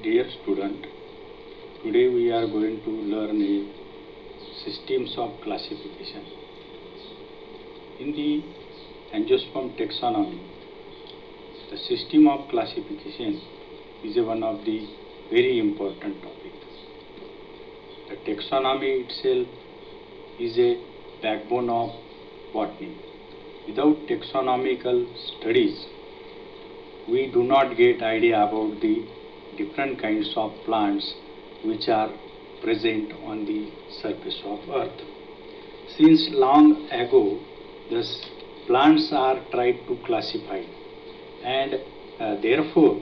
Dear student, today we are going to learn a systems of classification. In the angiosperm taxonomy, the system of classification is one of the very important topics. The taxonomy itself is a backbone of botany. Without taxonomical studies, we do not get idea about the different kinds of plants which are present on the surface of earth. Since long ago, the plants are tried to classify, and therefore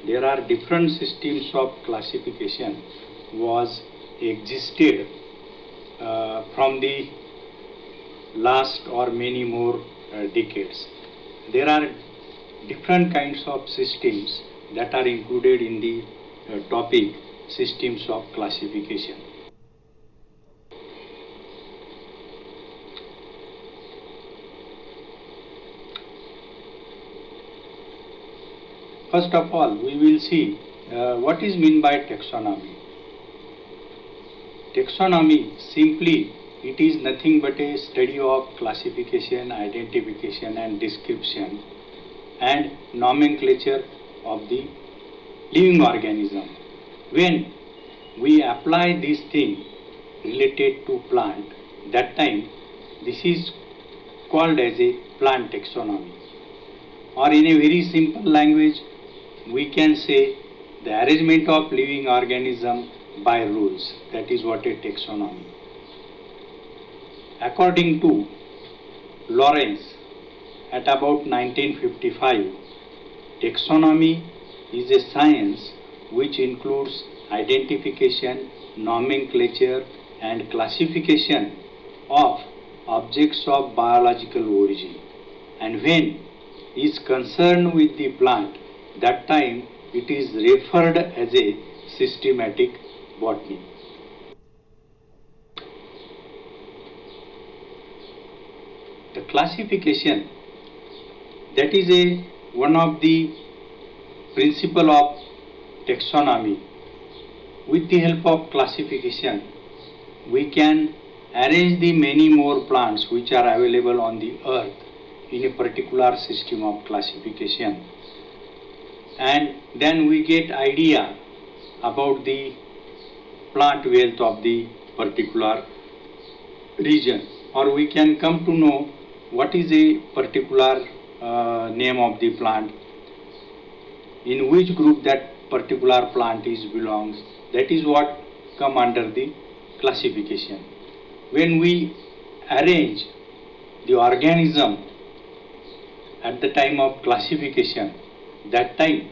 there are different systems of classification was existed from the last or many more decades. There are different kinds of systems that are included in the topic systems of classification. First of all, we will see what is meant by taxonomy. Taxonomy simply it is nothing but a study of classification, identification and description and nomenclature of the living organism. When we apply this thing related to plant, that time this is called as a plant taxonomy. Or in a very simple language, we can say the arrangement of living organism by rules. That is what a taxonomy. According to Lawrence, at about 1955, taxonomy is a science which includes identification, nomenclature and classification of objects of biological origin. And when is concerned with the plant, that time it is referred as a systematic botany. The classification, that is one of the principle of taxonomy. With the help of classification, we can arrange the many more plants which are available on the earth in a particular system of classification, and then we get idea about the plant wealth of the particular region, or we can come to know what is a particular name of the plant, in which group that particular plant is belongs. That is what come under the classification. When we arrange the organism at the time of classification, that time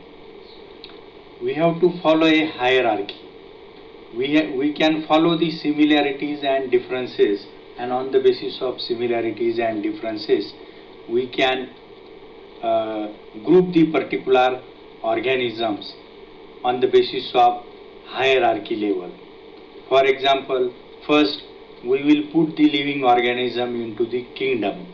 we have to follow a hierarchy. We can follow the similarities and differences, and on the basis of similarities and differences we can group the particular organisms on the basis of hierarchy level. For example, first we will put the living organism into the kingdom.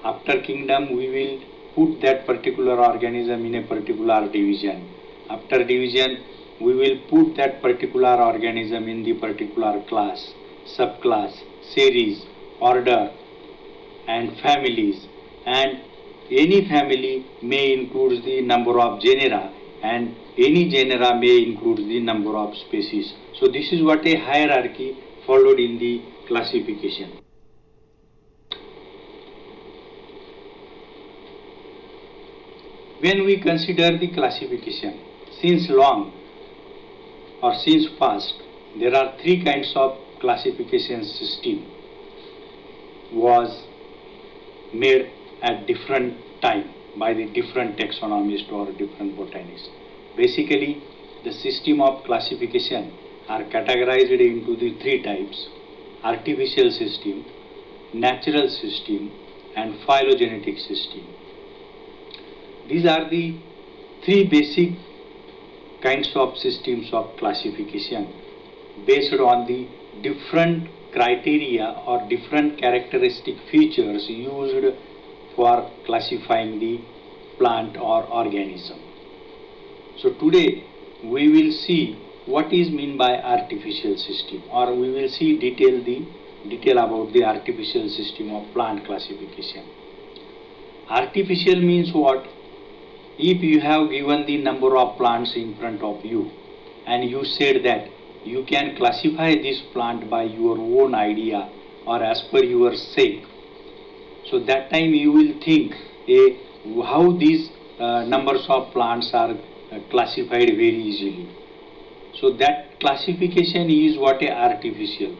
After kingdom we will put that particular organism in a particular division. After division we will put that particular organism in the particular class, subclass, series, order and families, and any family may include the number of genera and any genera may include the number of species. So this is what a hierarchy followed in the classification. When we consider the classification, since long or since past, there are three kinds of classification system was made at different time by the different taxonomists or different botanists. Basically, the system of classification are categorized into the three types: artificial system, natural system and phylogenetic system. These are the three basic kinds of systems of classification based on the different criteria or different characteristic features used for classifying the plant or organism. So today we will see what is mean by artificial system, or we will see detail about the artificial system of plant classification. Artificial means what? If you have given the number of plants in front of you and you said that you can classify this plant by your own idea or as per your sake, so that time you will think how these numbers of plants are classified very easily. So that classification is what a artificial.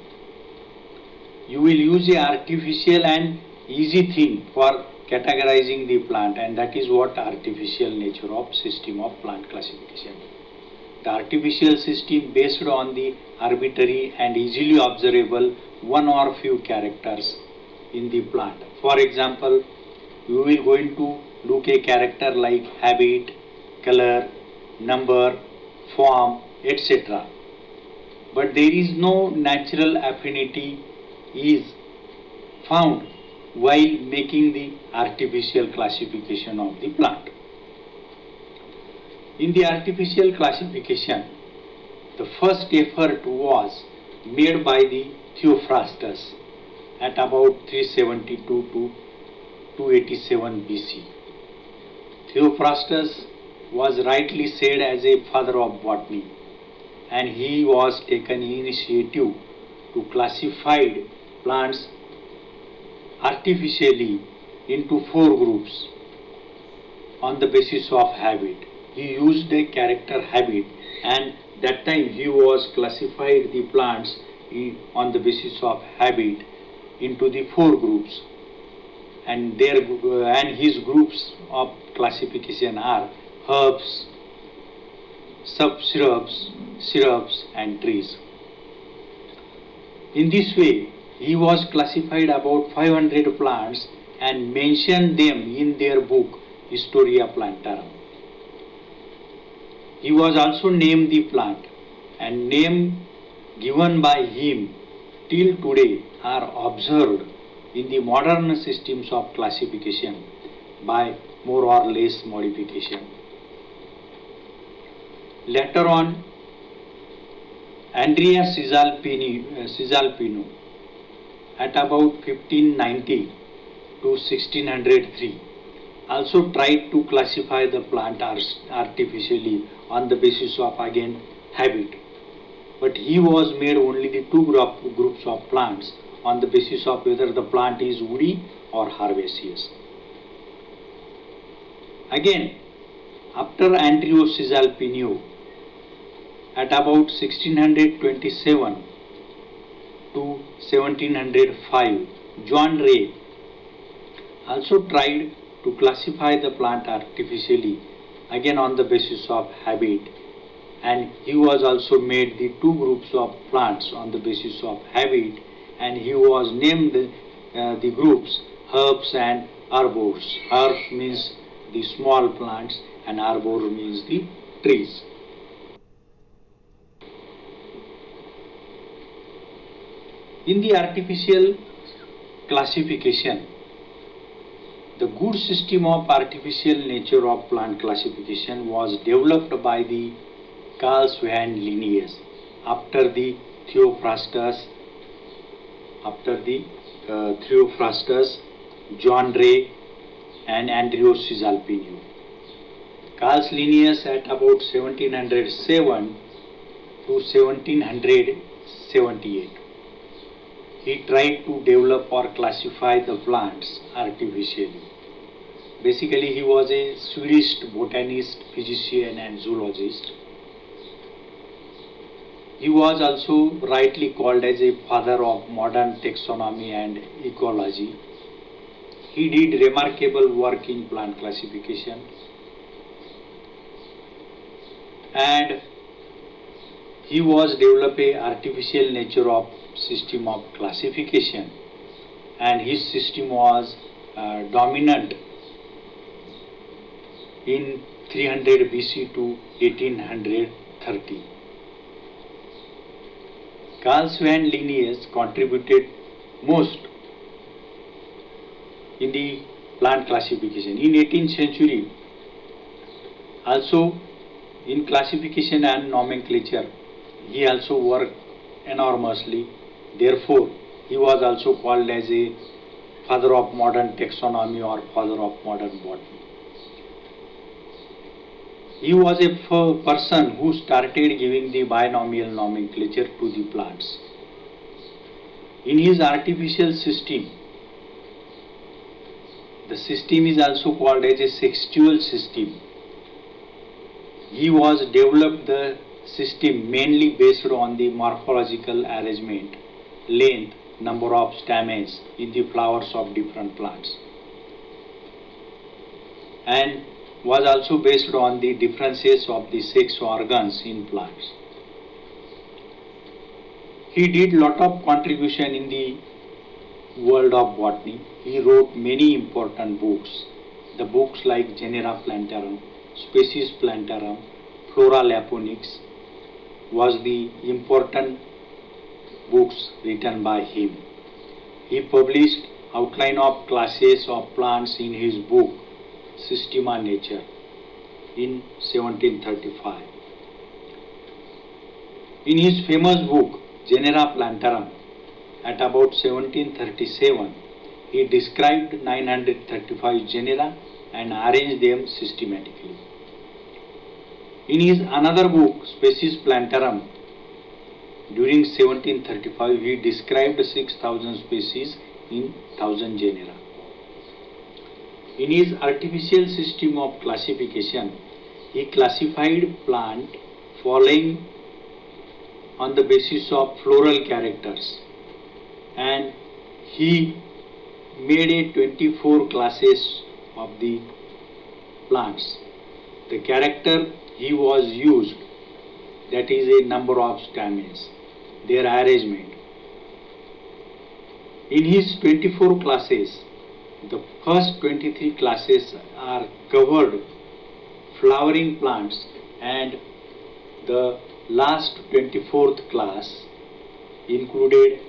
You will use a artificial and easy thing for categorizing the plant, and that is what artificial nature of system of plant classification. The artificial system based on the arbitrary and easily observable one or few characters in the plant. For example, we will going to look a character like habit, color, number, form, etc. But there is no natural affinity is found while making the artificial classification of the plant. In the artificial classification, the first effort was made by the Theophrastus at about 372 to 287 BC. Theophrastus was rightly said as a father of botany, and he was taken initiative to classify plants artificially into 4 groups on the basis of habit. He used a character habit, and that time he was classified the plants on the basis of habit into the 4 groups, and his groups of classification are herbs, shrubs, syrups and trees. In this way, he was classified about 500 plants and mentioned them in their book Historia Plantarum. He was also named the plant, and name given by him till today are observed in the modern systems of classification by more or less modification. Later on, Andreas Cisalpino at about 1590 to 1603 also tried to classify the plant artificially on the basis of again habit, but he was made only the 2 groups of plants on the basis of whether the plant is woody or herbaceous. Again, after Andrea Cisalpino, at about 1627 to 1705, John Ray also tried to classify the plant artificially, again on the basis of habit, and he was also made the 2 groups of plants on the basis of habit, and he was named the groups herbs and arbors. Herbs means the small plants and arbor means the trees. In the artificial classification, the good system of artificial nature of plant classification was developed by the Carl Swan Linnaeus after the Theophrastus, John Ray and Andrea Cisalpino. Carl Linnaeus at about 1707 to 1778. He tried to develop or classify the plants artificially. Basically, he was a Swedish botanist, physician and zoologist. He was also rightly called as a father of modern taxonomy and ecology. He did remarkable work in plant classification, and he was developing artificial nature of system of classification, and his system was dominant in 300 BC to 1830. Carl Swan Linnaeus contributed most in the plant classification. In 18th century, also In classification and nomenclature, he also worked enormously. Therefore, he was also called as a father of modern taxonomy or father of modern botany. He was a person who started giving the binomial nomenclature to the plants. In his artificial system, the system is also called as a sextual system. He was developed the system mainly based on the morphological arrangement, length, number of stamens in the flowers of different plants, and was also based on the differences of the sex organs in plants. He did lot of contribution in the world of botany. He wrote many important books. The books like Genera Plantarum, Species Plantarum, Flora Laponics was the important books written by him. He published outline of classes of plants in his book Systema Nature in 1735. In his famous book Genera Plantarum at about 1737, he described 935 genera and arranged them systematically. In his another book, Species Plantarum, during 1735, he described 6,000 species in 1,000 genera. In his artificial system of classification, he classified plant following on the basis of floral characters, and he made a 24 classes of the plants. The character he was used, that is a number of stamens, their arrangement. In his 24 classes, the first 23 classes are covered flowering plants, and the last 24th class included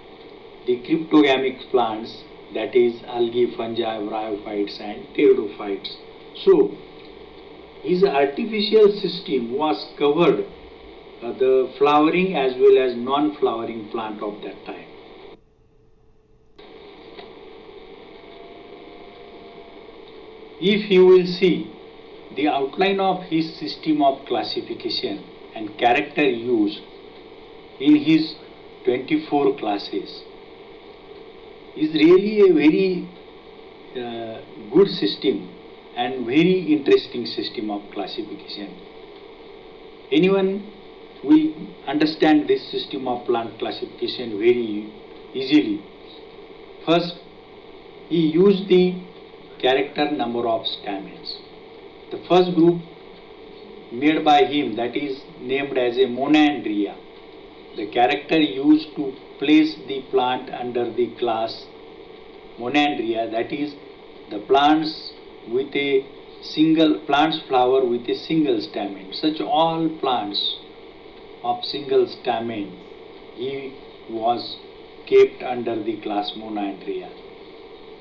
the cryptogamic plants, that is algae, fungi, bryophytes and pteridophytes. So, his artificial system was covered the flowering as well as non-flowering plant of that time. If you will see the outline of his system of classification and character used in his 24 classes, is really a very good system and very interesting system of classification. Anyone will understand this system of plant classification very easily. First, he used the character number of stamens. The first group made by him, that is named as a Monandria. The character used to place the plant under the class Monandria, that is the plants with a single plants flower with a single stamen. Such all plants of single stamen he was kept under the class Monandria.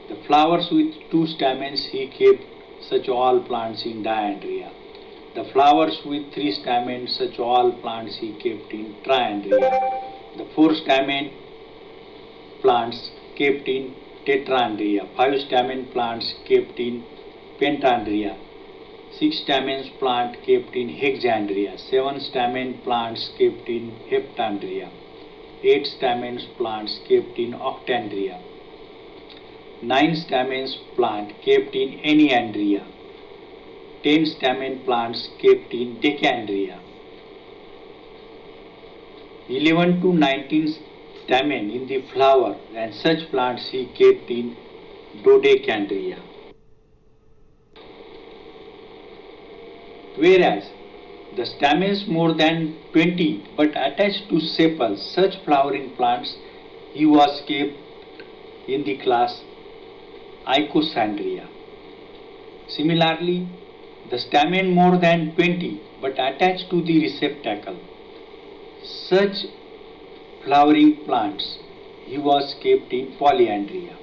The flowers with two stamens he kept such all plants in Diandria. The flowers with three stamens, such all plants he kept in Triandria. The four stamen plants kept in Tetrandria. Five stamen plants kept in Pentandria. Six stamens plant kept in Hexandria. Seven stamen plants kept in Heptandria. Eight stamens plants kept in Octandria. 9 stamens plant kept in Enneandria. 10 stamen plants kept in Decandria. 11 to 19 stamen in the flower, and such plants he kept in Dodecandria. Whereas the stamens more than 20 but attached to sepals, such flowering plants he was kept in the class Icosandria. Similarly, the stamen more than 20 but attached to the receptacle, such flowering plants he was kept in Polyandria.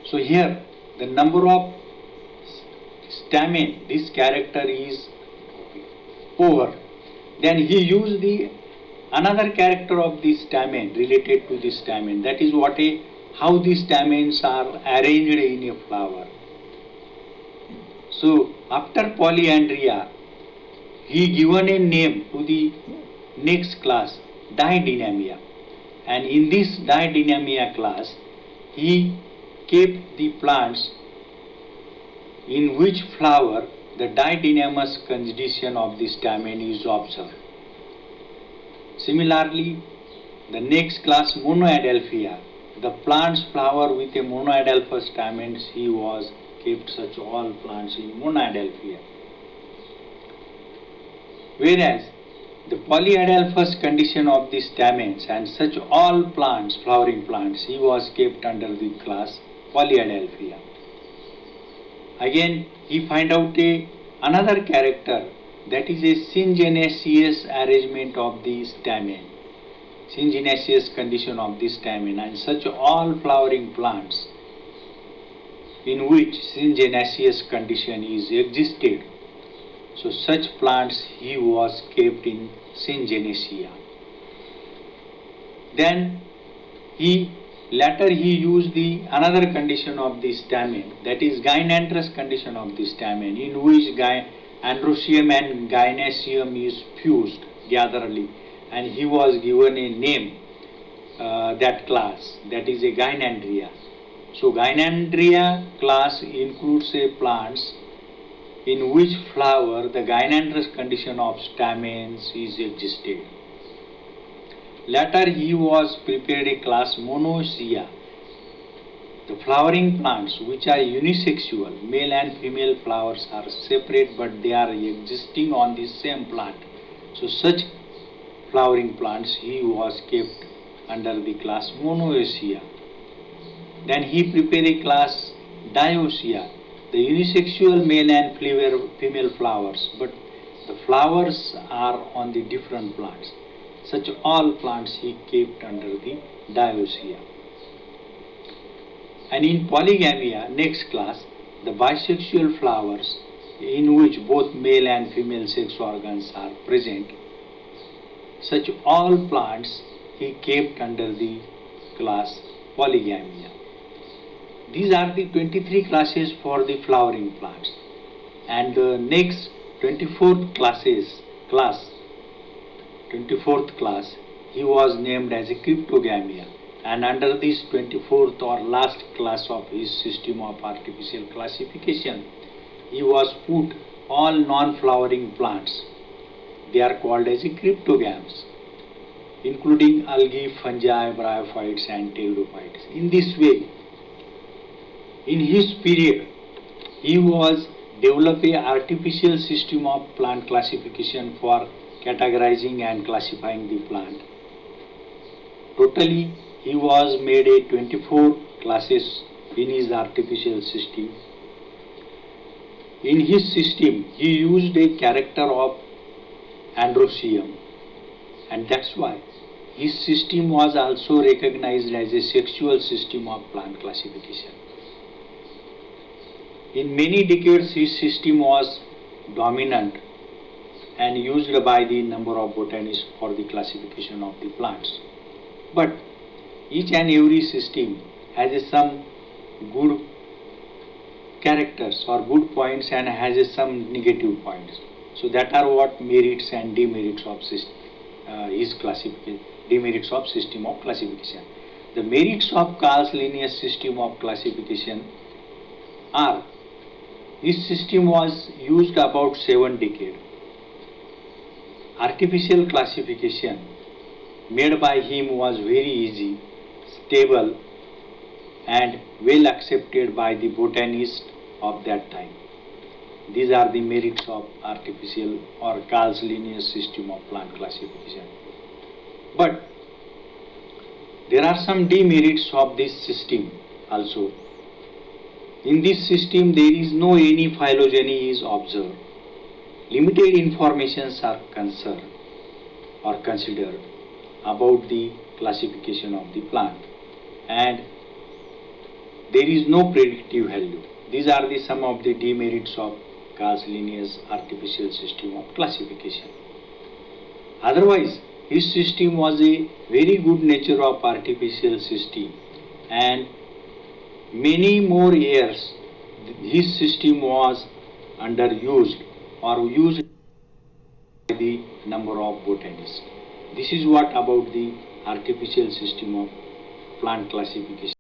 So here the number of stamen, this character is over. Then he used the another character of the stamen related to the stamen. That is how the stamens are arranged in a flower. So after polyandria, he given a name to the next class, Didynamia, and in this Didynamia class, he kept the plants in which flower the didynamous condition of the stamen is observed. Similarly, the next class, Monoadelphia, the plants flower with a monoadelphous stamens, he was kept such all plants in Monoadelphia. Whereas the polyadelphous condition of the stamens and such all plants, flowering plants, he was kept under the class Polyadelphia. Again, he find out another character, that is a syngenesis arrangement of the stamen, syngenesis condition of the stamen, and such all flowering plants in which syngenesis condition is existed. So such plants he was kept in syngenesia. Then later he used the another condition of the stamen, that is gynandrous condition of the stamen, in which androecium and gynoecium is fused gatherly, and he was given a name, that class, that is a gynandria. So gynandria class includes a plants in which flower the gynandrous condition of stamens is existed. Later he was prepared a class Monoecium, the flowering plants which are unisexual, male and female flowers are separate but they are existing on the same plant. So such flowering plants he was kept under the class Monoecium. Then he prepared a class Dioecium, the unisexual male and female flowers, but the flowers are on the different plants. Such all plants he kept under the Dioecium. And in Polygamia, next class, the bisexual flowers in which both male and female sex organs are present, such all plants he kept under the class Polygamia. These are the 23 classes for the flowering plants. And the next 24th class, he was named as a Cryptogamia. And under this 24th or last class of his system of artificial classification, he was put all non-flowering plants. They are called as a cryptogams, including algae, fungi, bryophytes and pteridophytes. In this way, in his period, he was developing an artificial system of plant classification for categorizing and classifying the plant. Totally, he was made a 24 classes in his artificial system. In his system, he used a character of androecium, and that's why his system was also recognized as a sexual system of plant classification. In many decades, his system was dominant and used by the number of botanists for the classification of the plants. But each and every system has some good characters or good points and has some negative points. So that are what merits and demerits of his classification, demerits of system of classification. The merits of Karl's linear system of classification are: his system was used about 7 decades. Artificial classification made by him was very easy, stable and well accepted by the botanists of that time. These are the merits of artificial or Karl's linear system of plant classification. But there are some demerits of this system also. In this system, there is no any phylogeny is observed. Limited informations are concerned or considered about the classification of the plant, and there is no predictive value. These are some of the demerits of Lamarcka's lineage artificial system of classification. Otherwise, his system was a very good nature of artificial system, and many more years his system was underused or used by the number of botanists. This is what about the artificial system of plant classification.